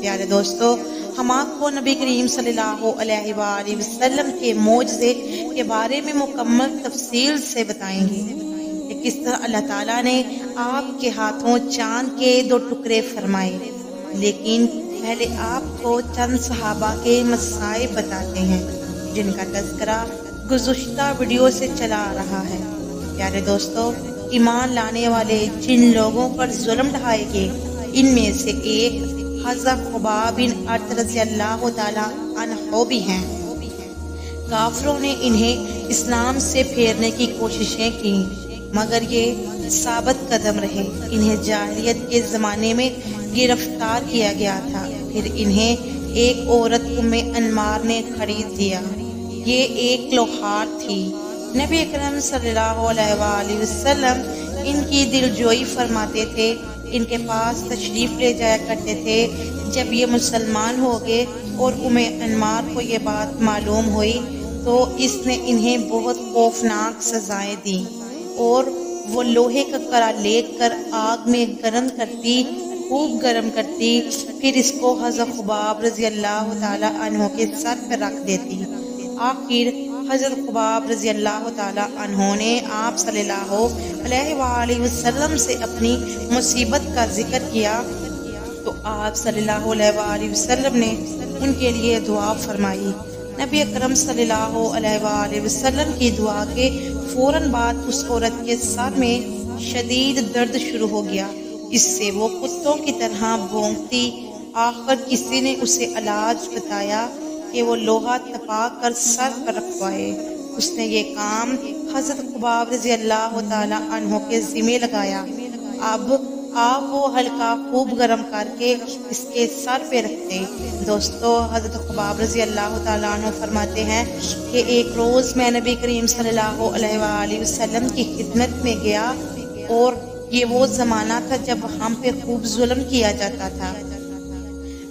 پیارے دوستو، ہم آپ کو نبی کریم صلی اللہ علیہ وآلہ وسلم کے معجزے کے بارے میں مکمل تفصیل سے بتائیں گے کہ کس طرح اللہ تعالیٰ نے آپ کے ہاتھوں چاند کے 2 ٹکڑے فرمائے۔ لیکن پہلے آپ کو چند صحابہ کے مصائب بتاتے ہیں جن کا تذکرہ گزشتہ ویڈیو سے چلا آ رہا ہے۔ پیارے دوستو، ایمان لانے والے جن لوگوں پر ظلم ڈھائے گئے، ان میں سے ایک حضرت خباب بن ارت رضی اللہ تعالیٰ عنہ بھی ہیں۔ کافروں نے انہیں اسلام سے پھیرنے کی کوششیں کی مگر یہ ثابت قدم رہے۔ انہیں جاہلیت کے زمانے میں گرفتار کیا گیا تھا، پھر انہیں ایک عورت ام انمار نے خرید لیا۔ یہ ایک لوہار تھی۔ نبی اکرم صلی اللہ علیہ وآلہ وسلم ان کی دلجوئی فرماتے تھے، ان کے پاس تشریف لے جایا کرتے تھے۔ جب یہ مسلمان ہو گئے اور ام انمار کو یہ بات معلوم ہوئی تو اس نے انہیں بہت خوفناک سزائیں دیں اور وہ لوہے کا کڑا لے کر آگ میں گرم کرتی، خوب گرم کرتی، پھر اس کو حضرت خباب رضی اللہ تعالیٰ عنہ کے سر پر رکھ دیتی۔ آخر حضرت خباب رضی اللہ تعالیٰ عنہ نے آپ صلی اللہ علیہ وآلہ وسلم سے اپنی مصیبت کا ذکر کیا تو آپ صلی اللہ علیہ وآلہ وسلم نے ان کے لیے دعا فرمائی۔ نبی اکرم صلی اللہ علیہ وآلہ وسلم کی دعا کے فوراً بعد اس عورت کے سر میں شدید درد شروع ہو گیا۔ اس سے وہ کتوں کی طرح بھونکتی۔ آخر کسی نے اسے علاج بتایا کہ وہ لوہا تپا کر سر پر رکھوائے۔ اس نے یہ کام حضرت خباب رضی اللہ تعالیٰ عنہ کے ذمہ لگایا۔ اب آپ وہ حلقہ خوب گرم کر کے اس کے سر پہ رکھتے۔ دوستو، حضرت خباب رضی اللہ تعالیٰ عنہ فرماتے ہیں کہ ایک روز میں نبی کریم صلی اللہ علیہ وآلہ وسلم کی خدمت میں گیا اور یہ وہ زمانہ تھا جب ہم پہ خوب ظلم کیا جاتا تھا۔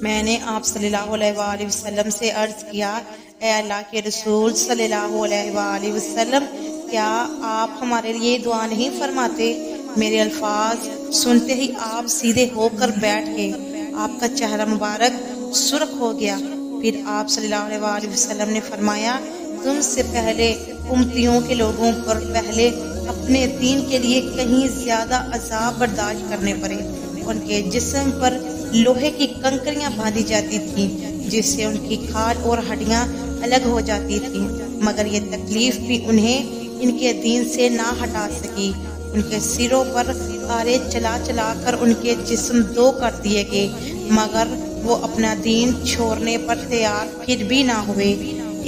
میں نے آپ صلی اللہ علیہ وآلہ وسلم سے عرض کیا، اے اللہ کے رسول صلی اللہ علیہ وآلہ وسلم، کیا آپ ہمارے لیے دعا نہیں فرماتے؟ میرے الفاظ سنتے ہی آپ سیدھے ہو کر بیٹھ گئے۔ آپ کا چہرہ مبارک سرخ ہو گیا۔ پھر آپ صلی اللہ علیہ وآلہ وسلم نے فرمایا، تم سے پہلے امتیوں کے لوگوں پر پہلے اپنے دین کے لیے کہیں زیادہ عذاب برداشت کرنے پڑے۔ ان کے جسم پر لوہے کی کنکریاں باندھی جاتی تھیں جس سے ان کی کھال اور ہڈیاں الگ ہو جاتی تھیں، مگر یہ تکلیف بھی انہیں ان کے دین سے نہ ہٹا سکی۔ ان کے سروں پر آرے چلا چلا کر ان کے جسم 2 کر دیے گئے مگر وہ اپنا دین چھوڑنے پر تیار پھر بھی نہ ہوئے۔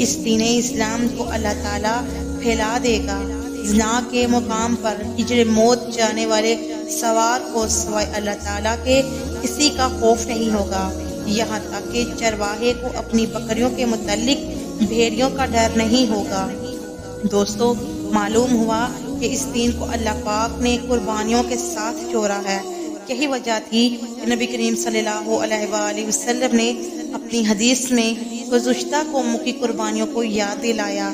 اس دین اسلام کو اللہ تعالیٰ پھیلا دے گا۔ زنا کے مقام پر ہجر موت جانے والے سوار کو سوائے اللہ تعالیٰ کے کسی کا خوف نہیں ہوگا، یہاں تک کہ چرواہے کو اپنی بکریوں کے متعلق بھیڑیوں کا ڈر نہیں ہوگا۔ دوستو، معلوم ہوا کہ اس دین کو اللہ پاک نے قربانیوں کے ساتھ جوڑا ہے۔ یہی وجہ تھی کہ نبی کریم صلی اللہ علیہ وآلہ وسلم نے اپنی حدیث میں گزشتہ قوموں کی قربانیوں کو یاد دلایا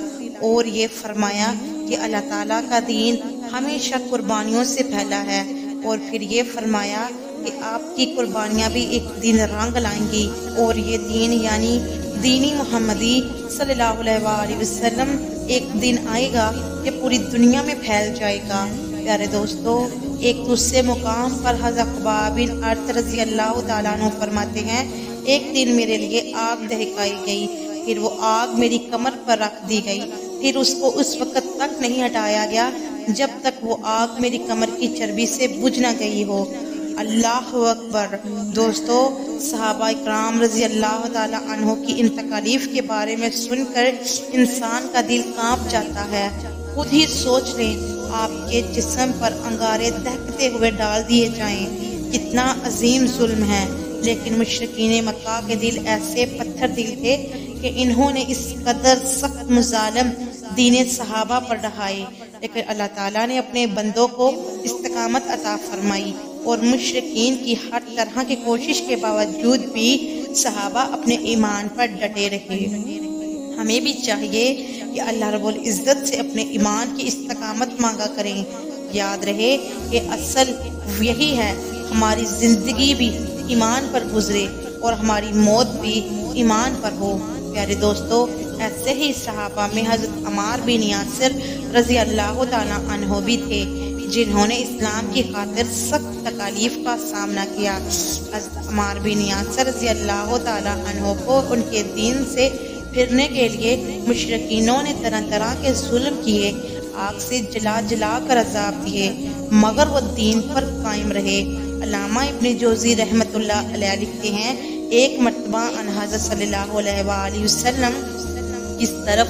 اور یہ فرمایا کہ اللہ تعالیٰ کا دین ہمیشہ قربانیوں سے پھیلا ہے، اور پھر یہ فرمایا کہ آپ کی قربانیاں بھی ایک دن رنگ لائیں گی اور یہ دین یعنی دینی محمدی صلی اللہ علیہ وآلہ وسلم ایک دن آئے گا کہ پوری دنیا میں پھیل جائے گا۔ پیارے دوستو، ایک دوسرے مقام پر حضرت خباب بن ارت رضی اللہ تعالیٰ عنہ فرماتے ہیں، ایک دن میرے لیے آگ دہکائی گئی، پھر وہ آگ میری کمر پر رکھ دی گئی، پھر اس کو اس وقت تک نہیں ہٹایا گیا جب تک وہ آگ میری کمر کی چربی سے بجھ نہ گئی ہو۔ اللہ اکبر۔ دوستو، صحابہ اکرام رضی اللہ تعالیٰ عنہ کی ان تکالیف کے بارے میں سن کر انسان کا دل کانپ جاتا ہے۔ خود ہی سوچ لیں، آپ کے جسم پر انگارے دہکتے ہوئے ڈال دیے جائیں، کتنا عظیم ظلم ہے۔ لیکن مشرکین مکہ کے دل ایسے پتھر دل تھے کہ انہوں نے اس قدر سخت مظالم دین صحابہ پر ڈھائے، لیکن اللہ تعالیٰ نے اپنے بندوں کو استقامت عطا فرمائی اور مشرکین کی ہر طرح کی کوشش کے باوجود بھی صحابہ اپنے ایمان پر ڈٹے رہے۔ ہمیں بھی چاہیے کہ اللہ رب العزت سے اپنے ایمان کی استقامت مانگا کریں۔ یاد رہے کہ اصل یہی ہے، ہماری زندگی بھی ایمان پر گزرے اور ہماری موت بھی ایمان پر ہو۔ پیارے دوستو، ایسے ہی صحابہ میں حضرت عمار بن یاسر رضی اللہ تعالیٰ عنہ بھی تھے، جنہوں نے اسلام کی خاطر سخت تکالیف کا سامنا کیا۔ حضرت عمار بن یاسر رضی اللہ تعالیٰ عنہ کو ان کے دین سے پھرنے کے لیے مشرکینوں نے طرح طرح کے ظلم کیے، آگ سے جلا جلا کر عذاب دیے، مگر وہ دین پر قائم رہے۔ علامہ ابن جوزی رحمۃ اللہ علیہ لکھتے ہیں، ایک مرتبہ ان حضرت صلی اللہ علیہ وآلہ وسلم اس طرف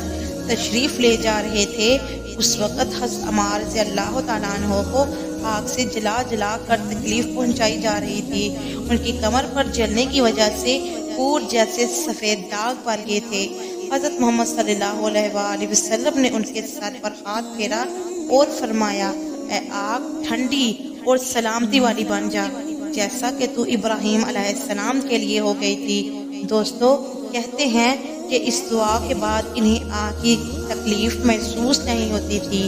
تشریف لے جا رہے تھے، اس وقت حضرت عمار رضی اللہ تعالیٰ عنہ کو آگ سے جلا جلا کر تکلیف پہنچائی جا رہی تھی۔ ان کی کمر پر جلنے کی وجہ سے پور جیسے سفید داغ پڑ گئے تھے۔ حضرت محمد صلی اللہ علیہ وآلہ وسلم نے ان کے سر پر ہاتھ پھیرا اور فرمایا، اے آگ ٹھنڈی اور سلامتی والی بن جا، جیسا کہ تو ابراہیم علیہ السلام کے لیے ہو گئی تھی۔ دوستو، کہتے ہیں کہ اس دعا کے بعد انہیں آگ کی تکلیف محسوس نہیں ہوتی تھی۔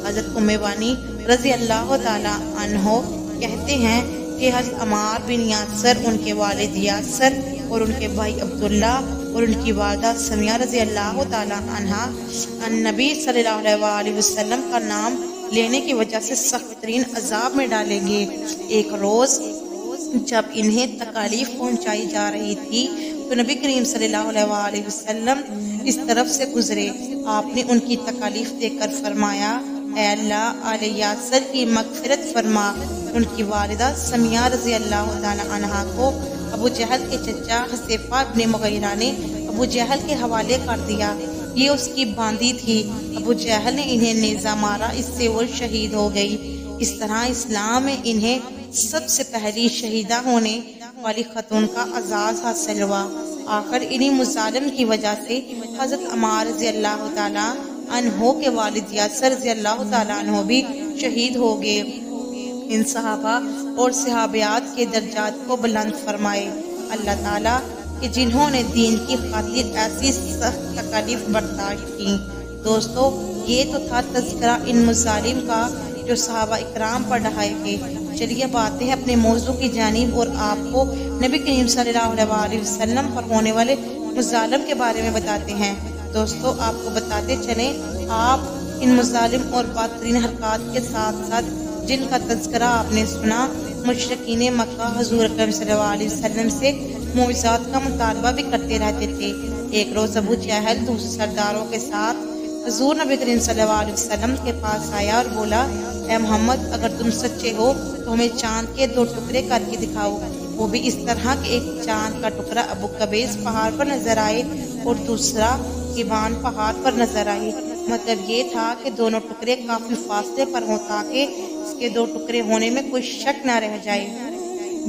حضرت ام بانی رضی اللہ تعالیٰ عنہ کہتے ہیں کہ حضرت عمار بن یاسر، ان کے والد یاسر اور ان کے بھائی عبداللہ اور ان کی والدہ سمیہ رضی اللہ تعالیٰ عنہا نبی صلی اللہ علیہ وآلہ وسلم کا نام لینے کی وجہ سے سخت ترین عذاب میں ڈالیں گے۔ ایک روز جب انہیں تکالیف پہنچائی جا رہی تھی تو نبی کریم صلی اللہ علیہ وآلہ وسلم اس طرف سے گزرے۔ آپ نے ان کی تکالیف دیکھ کر فرمایا، اے اللہ، آل یاسر کی مغفرت فرما۔ ان کی والدہ سمیہ رضی اللہ تعالیٰ عنہا کو ابو جہل کے چچا حذیفہ ابن مغیرہ نے ابو جہل کے حوالے کر دیا۔ یہ اس کی باندی تھی۔ ابو جہل نے انہیں نیزہ مارا، اس سے وہ شہید ہو گئی۔ اس طرح اسلام میں انہیں سب سے پہلی شہیدہ ہونے والی خاتون کا اعزاز حاصل ہوا۔ آخر انہی مظالم کی وجہ سے حضرت عمار رضی اللہ تعالیٰ عنہ کے والد یاسر رضی اللہ تعالیٰ عنہ بھی شہید ہو گئے۔ ان صحابہ اور صحابیات کے درجات کو بلند فرمائے اللہ تعالیٰ کہ جنہوں نے دین کی خاطر ایسی سخت تکالیف برداشت کی۔ دوستو، یہ تو تھا تذکرہ ان مظالم کا جو صحابہ اکرام پر ڈھائے گئے۔ چلیے اب آتے ہیں اپنے موضوع کی جانب اور آپ کو نبی کریم صلی اللہ علیہ وآلہ وسلم پر ہونے والے مظالم کے بارے میں بتاتے ہیں۔ دوستو، آپ کو بتاتے چلیں، آپ ان مظالم اور بدترین حرکات کے ساتھ ساتھ جن کا تذکرہ آپ نے سنا، مشرکین مکہ حضور اکرم صلی اللہ علیہ وسلم سے معجزات کا مطالبہ بھی کرتے رہتے تھے۔ ایک روز ابو جہل دوسرے سرداروں کے ساتھ حضور نبی کریم صلی اللہ علیہ وسلم کے پاس آیا اور بولا، اے محمد، اگر تم سچے ہو تو ہمیں چاند کے 2 ٹکڑے کر کے دکھاؤ، وہ بھی اس طرح کہ ایک چاند کا ٹکڑا ابو قبیس پہاڑ پر نظر آئے اور دوسرا ایوان پہاڑ پر نظر آئے۔ مطلب یہ تھا کہ دونوں ٹکڑے کافی فاصلے پر ہوں تاکہ اس کے 2 ٹکڑے ہونے میں کوئی شک نہ رہ جائے۔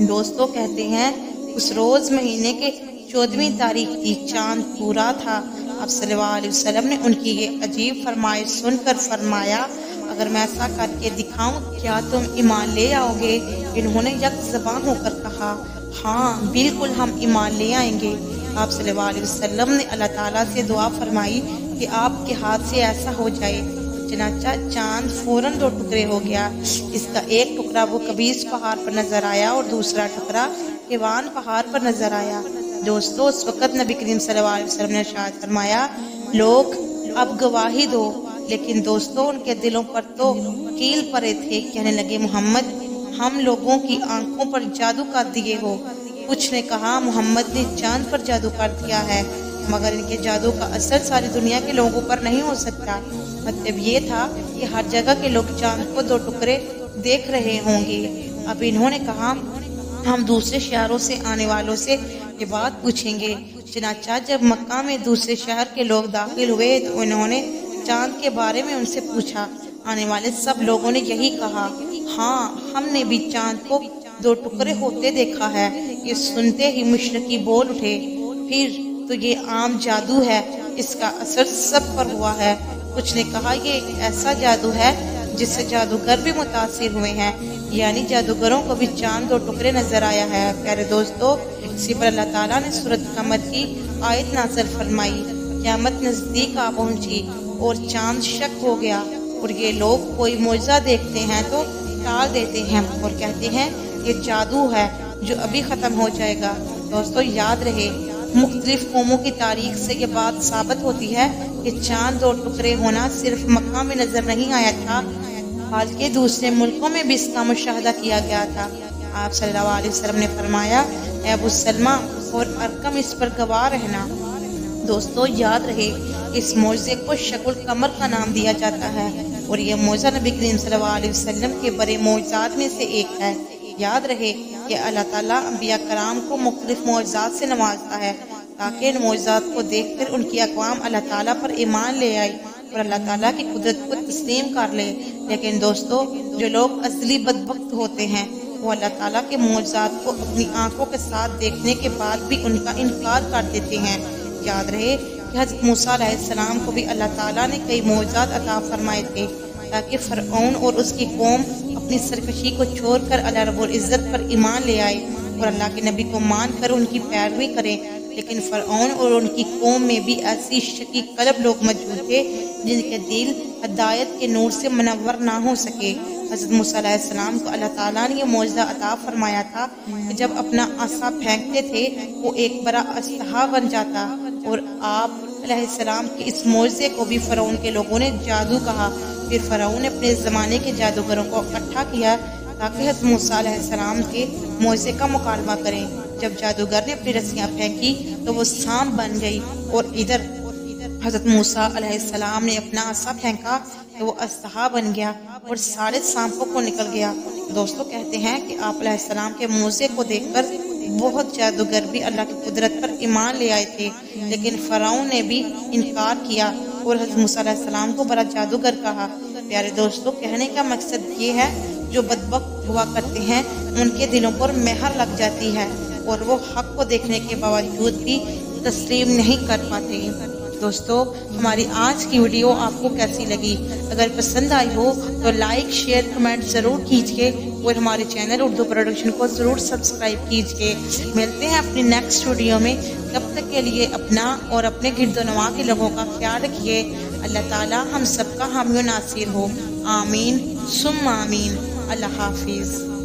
دوستو، کہتے ہیں اس روز مہینے کے 14ویں تاریخ تھی، چاند پورا تھا۔ اب صلی اللہ علیہ وسلم نے ان کی یہ عجیب فرمائش سن کر فرمایا، اگر میں ایسا کر کے دکھاؤں کیا تم ایمان لے آؤ گے؟ انہوں نے یک زبان ہو کر کہا، ہاں بالکل ہم ایمان لے آئیں گے۔ آپ صلی اللہ علیہ وسلم نے اللہ تعالیٰ سے دعا فرمائی کہ آپ کے ہاتھ سے ایسا ہو جائے۔ چنانچہ چاند فوراً 2 ٹکڑے ہو گیا۔ اس کا ایک ٹکڑا وہ قبیس پہاڑ پر نظر آیا اور دوسرا ٹکڑا ایوان پہاڑ پر نظر آیا۔ دوستو، اس وقت نبی کریم صلی اللہ علیہ وسلم نے ارشاد فرمایا، لوگ اب گواہی دو۔ لیکن دوستو، ان کے دلوں پر تو کیل پڑے تھے، کہنے لگے، محمد، ہم لوگوں کی آنکھوں پر جادو کر دیے ہو۔ کچھ نے کہا، محمد نے چاند پر جادو کر دیا ہے، مگر ان کے جادو کا اثر ساری دنیا کے لوگوں پر نہیں ہو سکتا۔ مطلب یہ تھا کہ ہر جگہ کے لوگ چاند کو 2 ٹکڑے دیکھ رہے ہوں گے۔ اب انہوں نے کہا، ہم دوسرے شہروں سے آنے والوں سے یہ بات پوچھیں گے۔ چنانچہ جب مکہ میں دوسرے شہر کے لوگ داخل ہوئے تو انہوں نے چاند کے بارے میں ان سے پوچھا۔ آنے والے سب لوگوں نے یہی کہا، ہاں ہم نے بھی چاند کو 2 ٹکڑے ہوتے دیکھا ہے۔ یہ سنتے ہی مشرکی بول اٹھے، پھر تو یہ عام جادو ہے، اس کا اثر سب پر ہوا ہے۔ کچھ نے کہا، یہ ایک ایسا جادو ہے جس سے جادوگر بھی متاثر ہوئے ہیں، یعنی جادوگروں کو بھی چاند 2 ٹکڑے نظر آیا ہے۔ پیارے دوستو، اسی پر اللہ تعالیٰ نے سورۃ قمر کی آیت نازل فرمائی، قیامت نزدیک آ پہنچی اور چاند شک ہو گیا، اور یہ لوگ کوئی معجزہ دیکھتے ہیں تو ٹال دیتے ہیں اور کہتے ہیں یہ جادو ہے جو ابھی ختم ہو جائے گا۔ دوستو یاد رہے مختلف قوموں کی تاریخ سے یہ بات ثابت ہوتی ہے کہ چاند اور ٹکڑے ہونا صرف مکہ میں نظر نہیں آیا تھا بلکہ دوسرے ملکوں میں بھی اس کا مشاہدہ کیا گیا تھا۔ آپ صلی اللہ علیہ وسلم نے فرمایا اے ابو سلمہ اور ارقم اس پر گواہ رہنا۔ دوستو یاد رہے اس معجزے کو شق القمر کا نام دیا جاتا ہے اور یہ معجزہ نبی کریم صلی اللہ علیہ وسلم کے بڑے معجزات میں سے ایک ہے۔ یاد رہے کہ اللہ تعالیٰ انبیاء کرام کو مختلف معجزات سے نوازتا ہے تاکہ ان معجزات کو دیکھ کر ان کی اقوام اللہ تعالیٰ پر ایمان لے آئے اور اللہ تعالیٰ کی قدرت کو تسلیم کر لے۔ لیکن دوستو جو لوگ اصلی بدبخت ہوتے ہیں وہ اللہ تعالیٰ کے معجزات کو اپنی آنکھوں کے ساتھ دیکھنے کے بعد بھی ان کا انکار کر دیتے ہیں۔ یاد رہے کہ حضرت موسیٰ علیہ السلام کو بھی اللہ تعالیٰ نے کئی معجزات عطا فرمائے تھے تاکہ فرعون اور اس کی قوم اپنی سرکشی کو چھوڑ کر اللہ رب العزت پر ایمان لے آئے اور اللہ کے نبی کو مان کر ان کی پیروی کریں۔ لیکن فرعون اور ان کی قوم میں بھی ایسی شکی قلب لوگ موجود تھے جن کے دل ہدایت کے نور سے منور نہ ہو سکے۔ حضرت موسیٰ علیہ السلام کو اللہ تعالیٰ نے یہ معجزہ عطا فرمایا تھا کہ جب اپنا عصا پھینکتے تھے وہ ایک بڑا اسلحہ بن جاتا اور آپ علیہ السلام کے اس معجزے کو بھی فرعون کے لوگوں نے جادو کہا۔ پھر فرعون نے اپنے زمانے کے جادوگروں کو اکٹھا کیا تاکہ حضرت موسیٰ علیہ السلام کے معجزے کا مکالمہ کریں۔ جب جادوگر نے اپنی رسیاں پھینکی تو وہ سانپ بن گئی اور ادھر حضرت موسیٰ علیہ السلام نے اپنا عصا پھینکا تو وہ اسلحہ بن گیا اور سارے سانپوں کو نکل گیا۔ دوستو کہتے ہیں کہ آپ علیہ السلام کے معجزے کو دیکھ کر بہت جادوگر بھی اللہ کی قدرت پر ایمان لے آئے تھے لیکن فرعون نے بھی انکار کیا اور حضرت موسیٰ علیہ السلام کو بڑا جادوگر کہا۔ پیارے دوستو کہنے کا مقصد یہ ہے جو بدبخت ہوا کرتے ہیں ان کے دلوں پر مہر لگ جاتی ہے اور وہ حق کو دیکھنے کے باوجود بھی تسلیم نہیں کر پاتے۔ دوستو ہماری آج کی ویڈیو آپ کو کیسی لگی؟ اگر پسند آئی ہو تو لائک شیئر کمنٹ ضرور کیجئے اور ہمارے چینل اردو پروڈکشن کو ضرور سبسکرائب کیجئے۔ ملتے ہیں اپنی نیکسٹ ویڈیو میں، تب تک کے لیے اپنا اور اپنے گرد و نواح کے لوگوں کا خیال رکھیے۔ اللہ تعالی ہم سب کا حامی و ناصر ہو، آمین ثم آمین۔ اللہ حافظ۔